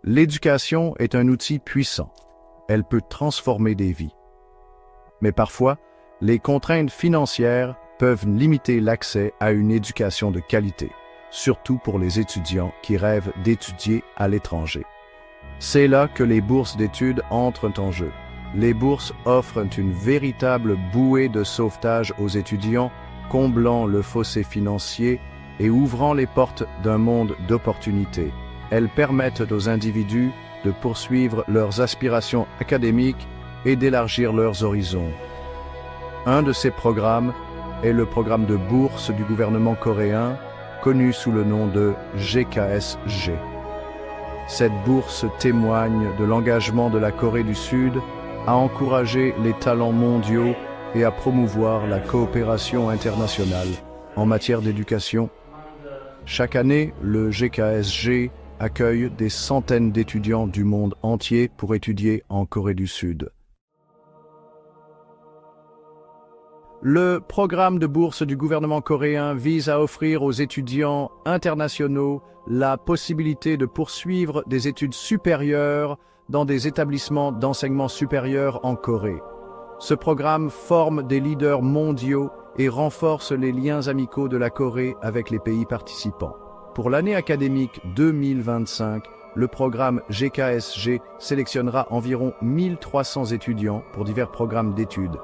L'éducation est un outil puissant. Elle peut transformer des vies. Mais parfois, les contraintes financières peuvent limiter l'accès à une éducation de qualité, surtout pour les étudiants qui rêvent d'étudier à l'étranger. C'est là que les bourses d'études entrent en jeu. Les bourses offrent une véritable bouée de sauvetage aux étudiants, comblant le fossé financier et ouvrant les portes d'un monde d'opportunités. Elles permettent aux individus de poursuivre leurs aspirations académiques et d'élargir leurs horizons. Un de ces programmes est le programme de bourse du gouvernement coréen, connu sous le nom de GKSG. Cette bourse témoigne de l'engagement de la Corée du Sud à encourager les talents mondiaux et à promouvoir la coopération internationale en matière d'éducation. Chaque année, le GKSG accueille des centaines d'étudiants du monde entier pour étudier en Corée du Sud. Le programme de bourse du gouvernement coréen vise à offrir aux étudiants internationaux la possibilité de poursuivre des études supérieures dans des établissements d'enseignement supérieur en Corée. Ce programme forme des leaders mondiaux et renforce les liens amicaux de la Corée avec les pays participants. Pour l'année académique 2025, le programme GKSG sélectionnera environ 1300 étudiants pour divers programmes d'études,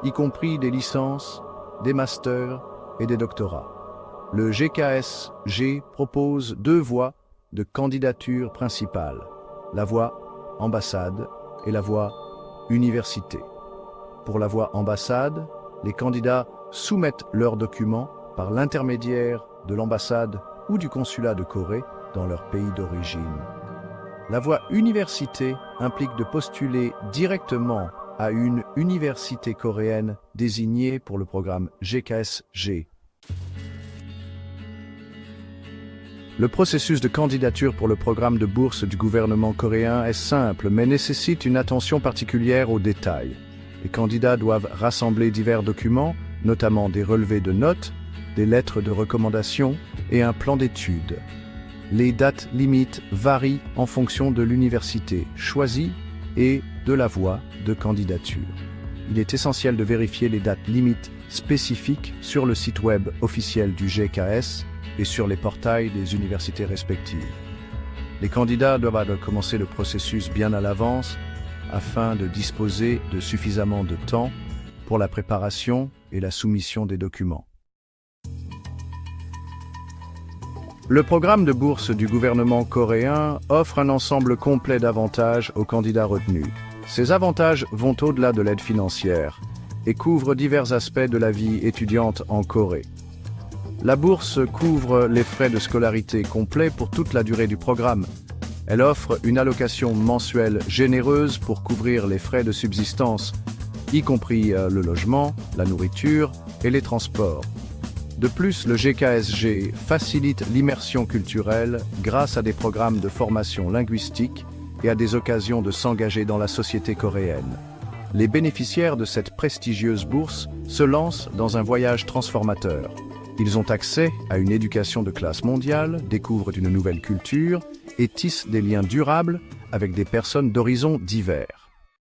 y compris des licences, des masters et des doctorats. Le GKSG propose 2 voies de candidature principales, la voie ambassade et la voie université. Pour la voie ambassade, les candidats soumettent leurs documents par l'intermédiaire de l'ambassade ou du consulat de Corée dans leur pays d'origine. La voie université implique de postuler directement à une université coréenne désignée pour le programme GKSG. Le processus de candidature pour le programme de bourse du gouvernement coréen est simple, mais nécessite une attention particulière aux détails. Les candidats doivent rassembler divers documents, notamment des relevés de notes, des lettres de recommandation et un plan d'études. Les dates limites varient en fonction de l'université choisie et de la voie de candidature. Il est essentiel de vérifier les dates limites spécifiques sur le site web officiel du GKS et sur les portails des universités respectives. Les candidats doivent commencer le processus bien à l'avance afin de disposer de suffisamment de temps pour la préparation et la soumission des documents. Le programme de bourse du gouvernement coréen offre un ensemble complet d'avantages aux candidats retenus. Ces avantages vont au-delà de l'aide financière et couvrent divers aspects de la vie étudiante en Corée. La bourse couvre les frais de scolarité complets pour toute la durée du programme. Elle offre une allocation mensuelle généreuse pour couvrir les frais de subsistance, y compris le logement, la nourriture et les transports. De plus, le GKSG facilite l'immersion culturelle grâce à des programmes de formation linguistique et à des occasions de s'engager dans la société coréenne. Les bénéficiaires de cette prestigieuse bourse se lancent dans un voyage transformateur. Ils ont accès à une éducation de classe mondiale, découvrent une nouvelle culture et tissent des liens durables avec des personnes d'horizons divers.